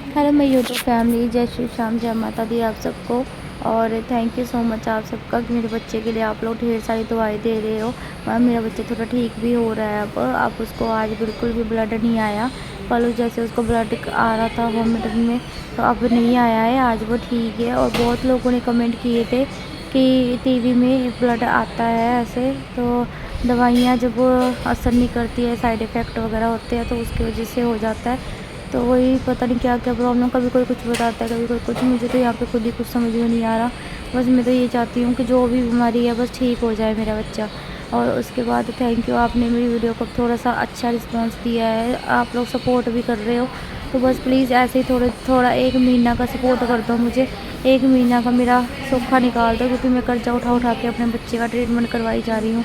Hello मैं YouTube family, जय श्री श्याम, जय माता दी आप सबको। और थैंक यू सो मच आप सबका कि मेरे बच्चे के लिए आप लोग ढेर सारी दवाई दे रहे हो। मेरा बच्चा थोड़ा ठीक भी हो रहा है अब उसको आज बिल्कुल भी ब्लड नहीं आया। कल जैसे उसको ब्लड आ रहा था वॉमिटिंग में, तो अब नहीं आया है, आज वो ठीक है। और बहुत लोगों ने कमेंट किए थे कि टीवी में ब्लड आता है ऐसे, तो दवाइयाँ जब असर नहीं करती है, साइड इफ़ेक्ट वगैरह होते हैं, तो उसकी वजह से हो जाता है। तो वही पता नहीं क्या क्या प्रॉब्लम, कभी कोई कुछ बताता है, कभी कोई कुछ। मुझे तो यहाँ पे खुद ही कुछ समझ में नहीं आ रहा। बस मैं तो ये चाहती हूँ कि जो भी बीमारी है बस ठीक हो जाए मेरा बच्चा। और उसके बाद थैंक यू, आपने मेरी वीडियो को थोड़ा सा अच्छा रिस्पांस दिया है, आप लोग सपोर्ट भी कर रहे हो। तो बस प्लीज़ ऐसे ही थोड़ा 1 महीना का सपोर्ट कर दो मुझे। 1 महीना का मेरा सोखा निकाल दो, क्योंकि मैं कर्जा उठा उठा के अपने बच्चे का ट्रीटमेंट करवाई जा रही हूँ,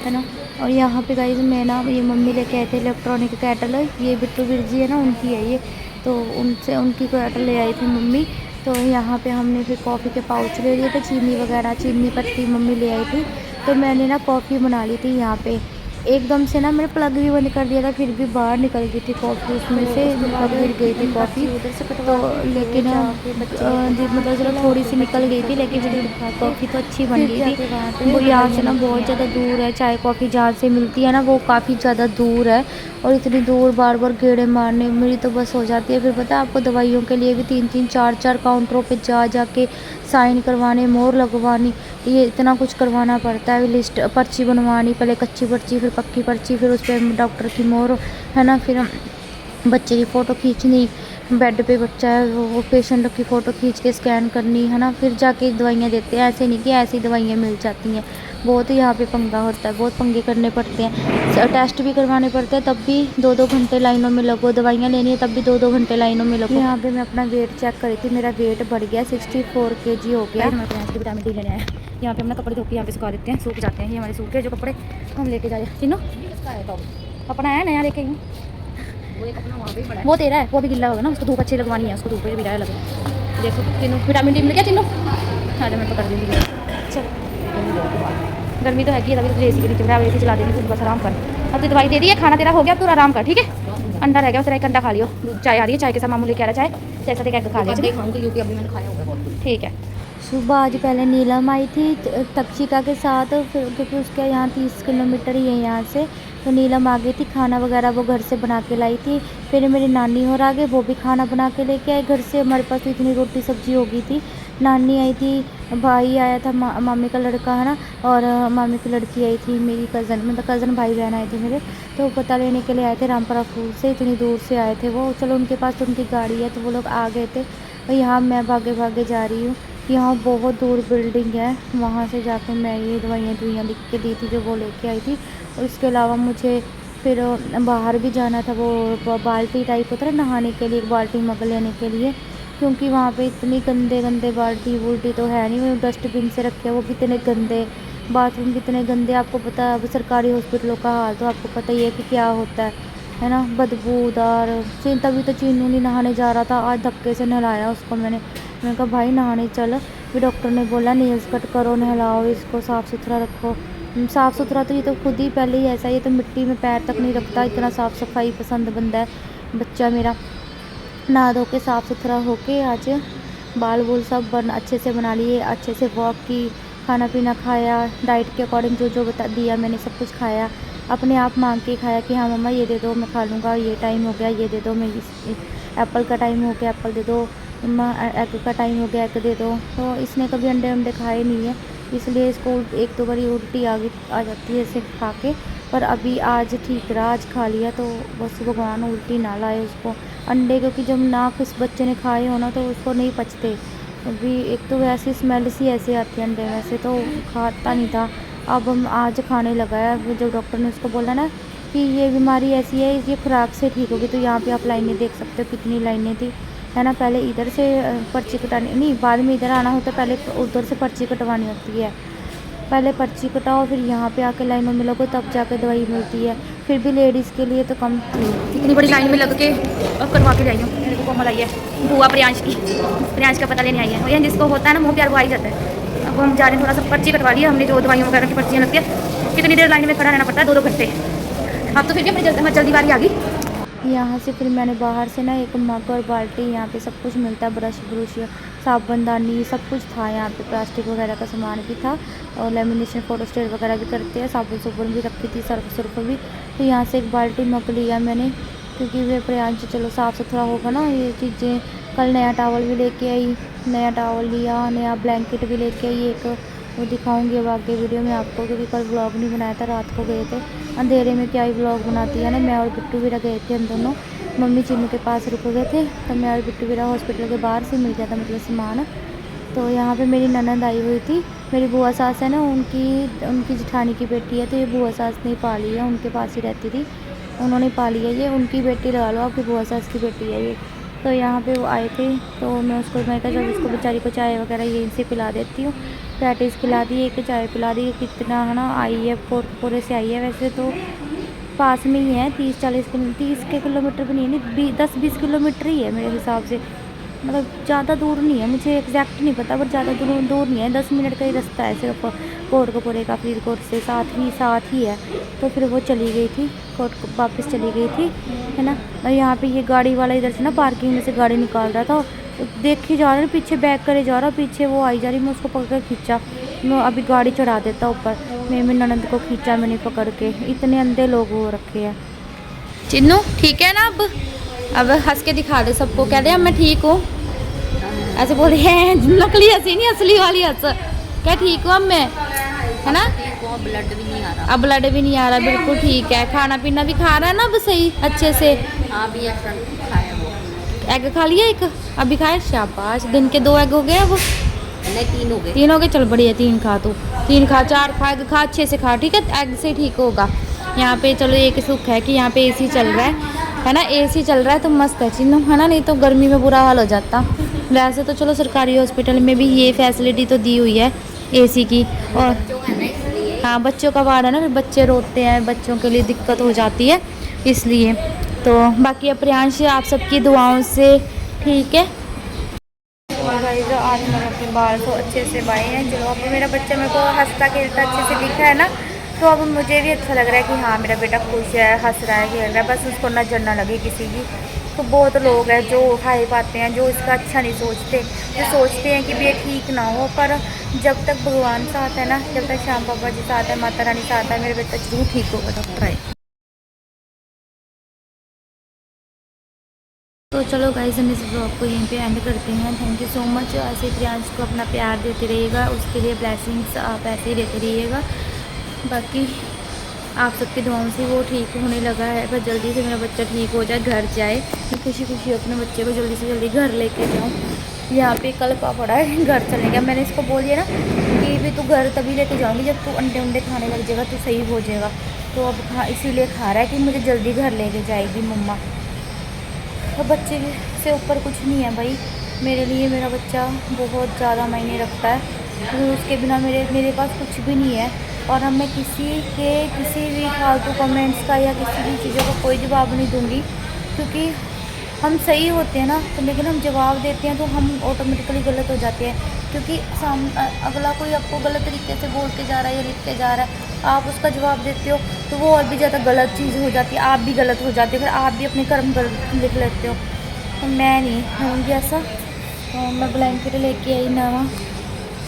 है ना। और यहाँ पे गाइस मैं ना, ये मम्मी लेके आए थे इलेक्ट्रॉनिक केटल, ये बिट्टू बिरजी है ना, उनकी है ये। तो उनसे उनकी केटल ले आई थी मम्मी। तो यहाँ पे हमने फिर कॉफ़ी के पाउच ले लिए थे, चीनी वगैरह, चीनी पत्ती मम्मी ले आई थी। तो मैंने ना कॉफ़ी बना ली थी यहाँ पे। एकदम से ना मैंने प्लग भी बंद कर दिया था, फिर भी बाहर निकल गई थी कॉफ़ी, उसमें से मतलब गिर गई थी कॉफ़ी। तो लेकिन मतलब चलो थोड़ी सी निकल गई थी, लेकिन फिर कॉफ़ी तो अच्छी बन गई थी। वो यहाँ से ना बहुत ज़्यादा दूर है, चाय कॉफ़ी जहाँ से मिलती है ना वो काफ़ी ज़्यादा दूर है। और इतनी दूर बार बार गेड़े मारने मेरी तो बस हो जाती है। फिर पता है आपको, दवाइयों के लिए भी 3-3 4-4 काउंटरों पे जा जा के साइन करवाने, मोहर लगवानी, ये इतना कुछ करवाना पड़ता है। लिस्ट पर्ची बनवानी, पहले कच्ची पर्ची, फिर पक्की पर्ची, फिर उस पर डॉक्टर की मोहर, है ना। फिर बच्चे की फ़ोटो खींचनी, बेड पे बच्चा है वो पेशेंट की फ़ोटो खींच के स्कैन करनी, है ना। फिर जाके दवाइयाँ देते हैं, ऐसे नहीं कि ऐसी दवाइयाँ मिल जाती हैं। बहुत यहाँ पे पंगा होता है, बहुत पंगे करने पड़ते हैं, टेस्ट भी करवाने पड़ते हैं, तब भी 2-2 घंटे लाइनों में लगो। दवाइयाँ लेनी है तब भी 2-2 घंटे लाइनों में लगो। यहाँ पे मैं अपना वेट चेक करी थी, मेरा वेट बढ़ गया, 64 kg हो गया। हमारे फ्रेंड्स की विटामिन डी लेने आए। यहाँ पे अपना कपड़े धो के यहाँ पे सुखा देते हैं, सूख जाते हैं। ये हमारे सूख के जो कपड़े हम लेके जाए। चिन्नो अपना है नया लेके आई, वो तेरा है, वो भी गिल्ला होगा ना, उसको धूप अच्छी लगवानी है, उसको धूप भी बिराया लगे। देखो चिन्नो विटामिन डी मिल गया। चिन्नो हाँ, मैं पकड़ दूँगी। चल गर्मी तो हैगी, तभी तो एसी के नीचे बैठा, एसी चला देंगे, तू बस आराम कर। अब तो दवाई दे दी है, खाना तेरा हो गया, अब तू आराम कर, ठीक है। अंडा रह गया, तेरा एक अंडा खा लियो। चाय आ रही है, चाय के साथ मामू लेके आ रहा है, चाय जैसा एक एग खा लिया, अभी मैंने खाया होगा, ठीक है। सुबह आज पहले नीलम आई थी तक्षिका के साथ, फिर क्योंकि उसके यहाँ 30 किलोमीटर ही है यहाँ से, तो नीलम आ गई थी। खाना वगैरह वो घर से बना के लाई थी। फिर मेरी नानी और आ गए, वो भी खाना बना के लेके आए घर से। हमारे पास तो इतनी रोटी सब्जी हो गई थी। नानी आई थी, भाई आया था, मामी का लड़का है ना, और मामी की लड़की आई थी, मेरी कज़न, मतलब कज़न भाई बहन आए थे मेरे। तो पता लेने के लिए आए थे, रामपुरा फूल से, इतनी दूर से आए थे वो। चलो उनके पास तो उनकी गाड़ी है, तो वो लोग आ गए थे। और यहाँ मैं भागे भागे जा रही हूँ। यहाँ बहुत दूर बिल्डिंग है, वहाँ से जाके मैं ये दवाइयाँ लिख के दी थी जो वो लेके आई थी। और इसके अलावा मुझे फिर बाहर भी जाना था, वो बाल्टी टाइप होता है नहाने के लिए, एक बाल्टी मग लेने के लिए, क्योंकि वहाँ पे इतनी गंदे गंदे बाल्टी वुल्टी तो है नहीं, वो डस्टबिन से रखे हैं, वो भी इतने गंदे, बाथरूम भी इतने गंदे। आपको पता है अब सरकारी हॉस्पिटलों का हाल तो आपको पता ही है कि क्या होता है ना, बदबूदार। तभी तो चीनू नहीं नहाने जा रहा था, आज धक्के से नहलाया उसको मैंने कहा भाई नहाने चल। फिर डॉक्टर ने बोला नेल्स कट करो, नहलाओ इसको, साफ़ सुथरा रखो। साफ़ सुथरा तो ये तो खुद ही पहले ही ऐसा, ये तो मिट्टी में पैर तक नहीं रखता, इतना साफ़ सफाई पसंद बंदा है बच्चा मेरा। नहा धो के साफ़ सुथरा होके आज बाल वूल सब अच्छे से बना लिए, अच्छे से वॉक की, खाना पीना खाया, डाइट के अकॉर्डिंग जो जो बता दिया मैंने सब कुछ खाया। अपने आप मांग के खाया कि हाँ मम्मा ये दे दो मैं खा लूँगा, ये टाइम हो गया ये दे दो, मैं एप्पल का टाइम हो गया एप्पल दे दो, मम्मा एग का टाइम हो गया एग दे दो। तो इसने कभी अंडे खाए नहीं है, इसलिए इसको 1-2 बारी उल्टी आ जाती है इसे खा के। पर अभी आज ठीक रहा, आज खा लिया, तो बस भगवान उल्टी ना लाए उसको। अंडे क्योंकि जब ना किस बच्चे ने खाए हो ना तो उसको नहीं पचते। अभी एक तो वैसे स्मेल सी ऐसी आती है अंडे में से, तो खाता नहीं था। अब हम आज खाने लगा है, जब डॉक्टर ने उसको बोला ना कि ये बीमारी ऐसी है, ये खुराक से ठीक होगी। तो यहाँ पे आप लाइनें देख सकते हो कितनी लाइनें थी, है ना। पहले इधर से पर्ची कटानी नहीं, बाद में इधर आना होता है, पहले उधर से पर्ची कटवानी होती है। पहले पर्ची कटाओ, फिर यहाँ पे आके लाइनों में लगो, तब जाके दवाई मिलती है। फिर भी लेडीज़ के लिए तो कम, इतनी बड़ी लाइन में लग के अब करवा के आई हूँ। मेरे को कोमल आई है, बुआ प्रियांश की, प्रियांश का पता लेने आई है। और जिसको होता है ना मुँह प्यार वो आ ही जाता है। अब हम जा रहे हैं, थोड़ा सा पर्ची कटवा लिया हमने, जो दवाइयों वगैरह की पर्चियाँ लगती है, कितनी देर लाइन में खड़ा रहना पड़ता है, 2-2 घंटे। अब तो फिर भी अपनी जल्दी बारी आ गई। यहाँ से फिर मैंने बाहर से ना एक मग और बाल्टी, यहाँ पे सब कुछ मिलता है, ब्रश ब्रुश साबुनदानी सब कुछ था यहाँ पे, प्लास्टिक वगैरह का सामान भी था और लेमिनेशन फ़ोटो स्टेट वगैरह भी करते हैं, साबुन सुबुन भी रखी थी, सर्फ सुर्फ भी। तो यहाँ से एक बाल्टी मग लिया मैंने, क्योंकि वे प्रयांश चलो साफ़ सुथरा होगा ना ये चीज़ें। कल नया टावल भी लेके आई, नया टावल लिया, नया ब्लैंकेट भी लेके आई एक, वो दिखाऊंगी अब आगे वीडियो में आपको, क्योंकि कल व्लॉग नहीं बनाया था, रात को गए थे, अंधेरे में क्या ही व्लॉग बनाती है ना। मैं और बिट्टू वीरा गए थे, हम दोनों मम्मी चिन्नू के पास रुक गए थे, तो मैं और बिट्टू वीरा हॉस्पिटल के बाहर से मिल गया था मतलब सामान। तो यहाँ पे मेरी ननद आई हुई थी, मेरी बुआ सास है ना, उनकी जेठानी की बेटी है, तो ये बुआ सास ने पाली है, उनके पास ही रहती थी, उन्होंने पाली है, ये उनकी बेटी लगा लो, आपकी बुआ सास की बेटी है ये। तो यहाँ पे वो आए थे, तो मैं कहा जब उसको बेचारी को चाय वगैरह यहीं से पिला देती हूँ, पैटीज़ खिला दी, एक चाय पिला दी। कितना है ना, आई है कोटपुरे से आई है, वैसे तो पास में ही है, 30 के किलोमीटर भी नहीं है, 10-20 किलोमीटर ही है मेरे हिसाब से, मतलब ज़्यादा दूर नहीं है, मुझे एग्जैक्ट नहीं पता, बट ज़्यादा दूर नहीं है, 10 मिनट का ही रास्ता है सिर्फ कोटकपुरे का, फरीदकोट से साथ ही है। तो फिर वो चली गई थी, वापस चली गई थी, है ना। और यहाँ पे ये गाड़ी वाला इधर से ना पार्किंग में से गाड़ी निकाल रहा था, देखे जा रहा है, पीछे बैक करे जा रहा, पीछे वो आई जा रही, मैं उसको पकड़ कर खींचा, मैं अभी गाड़ी चढ़ा देता ऊपर, मेरी ननद को खींचा मैंने पकड़ के, इतने अंधे लोग हो रखे हैं। चिन्नू ठीक है ना, अब हंस के दिखा दे सबको, कह दे अब मैं ठीक हूँ, ऐसे बोल रही है, नकली हंसी नहीं, असली वाली हंस, क्या ठीक हूँ अब मैं, है ना। ब्लड भी नहीं आ रहा, अब ब्लड भी नहीं आ रहा, बिल्कुल ठीक है, खाना पीना भी खा रहा है ना अब सही अच्छे से। अभी खाया वो एग खा लिया एक, अभी खाया, शाबाश, दिन के 2 एग हो गए अब, नहीं 3 हो गए, 3 हो गए, चल बढ़िया, 3 खा, तू 3 खा, 4 खा, एग खा, अच्छे से खा, ठीक है, एग से ठीक होगा। यहाँ पे चलो एक सुख है कि यहाँ पे एसी चल रहा है ना, एसी चल रहा है तो मस्त है चिन्नू, है ना, नहीं तो गर्मी में बुरा हाल हो जाता। वैसे तो चलो सरकारी हॉस्पिटल में भी ये फैसिलिटी तो दी हुई है एसी की, और हाँ बच्चों का वार्ड है ना, बच्चे रोते हैं, बच्चों के लिए दिक्कत हो जाती है इसलिए। तो बाकी अब प्रियांश आप सबकी दुआओं से ठीक है। गाइस आज मैंने अपने बाल को अच्छे से बाए हैं, चलो अब मेरा बच्चा मेरे को हंसता खेलता अच्छे से दिख रहा है ना, तो अब मुझे भी अच्छा लग रहा है कि हाँ मेरा बेटा खुश है, हंस रहा है, खेल रहा है, बस उसको नजर ना लगे किसी की। तो बहुत लोग हैं जो हाइप आते हैं, जो इसका अच्छा नहीं सोचते, जो सोचते हैं कि भी ये ठीक ना हो, पर जब तक भगवान साथ है ना, जब तक श्याम बाबा जी साथ है, माता रानी साथ है, मेरे बेटा जरूर ठीक होगा, डॉक्टर आए। तो चलो गाइस हम इस ब्लॉग को यहीं पे एंड करते हैं। थैंक यू सो मच, ऐसे प्रियांश को अपना प्यार देते रहिएगा, उसके लिए ब्लेसिंग्स आप ऐसे ही देते रहिएगा। बाकी आप सबकी दुआओं से वो ठीक होने लगा है, बस जल्दी से मेरा बच्चा ठीक हो जाए, घर जाए, मैं खुशी खुशी अपने बच्चे को जल्दी से जल्दी घर लेके जाऊँ। यहाँ पे कल का पड़ा है घर चलने का, मैंने इसको बोल दिया ना कि भी तू घर तभी लेके जाऊँगी जब तू अंडे उंडे खाने लग जाएगा, तो सही हो जाएगा। तो अब इसीलिए खा रहा है कि मुझे जल्दी घर लेके जाएगी मम्मा। तो बच्चे से ऊपर कुछ नहीं है भाई मेरे लिए, मेरा बच्चा बहुत ज़्यादा मायने रखता है, क्योंकि उसके बिना मेरे पास कुछ भी नहीं है। और अब मैं किसी भी फालतू कमेंट्स का या किसी भी चीज़ों का कोई जवाब नहीं दूंगी, क्योंकि हम सही होते हैं ना, तो लेकिन हम जवाब देते हैं तो हम ऑटोमेटिकली गलत हो जाते हैं, क्योंकि अगला कोई आपको गलत तरीके से बोल के जा रहा है या लिख के जा रहा है, आप उसका जवाब देते हो तो वो और भी ज़्यादा गलत चीज़ हो जाती है, आप भी गलत हो जाते हो, फिर आप भी अपने कर्म गलत लिख लेते हो। तो मैं नहीं होंगी ऐसा। तो मैं ब्लैंकेट लेके आई नवा,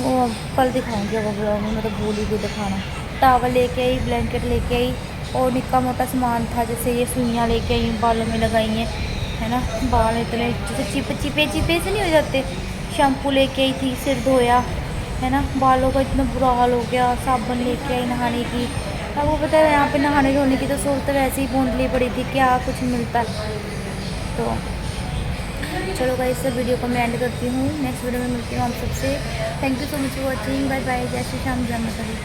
वो कल दिखाऊंगी वो ब्लॉग में, मैं तो भूल ही गई दिखाना। टावल लेके आई, ब्लैंकेट लेके आई, और निक्का मोटा सामान था, जैसे ये सुइयाँ लेके आई, बालों में लगाई हैं, है ना, बाल इतने जैसे चिपे से नहीं हो जाते। शैम्पू लेके आई थी, सिर धोया, है ना, बालों का इतना बुरा हाल हो गया। साबुन लेके आई नहाने की, अब वो पता है यहाँ पे नहाने धोने की तो सूरत वैसे ही बूंदली पड़ी थी, क्या कुछ मिलता। तो चलो गाइस इस वीडियो को मैं एंड करती हूँ, नेक्स्ट वीडियो में मिलती हूँ आप सबसे। Thank you so much for watching, bye bye, जय श्री श्याम, जय माता दी।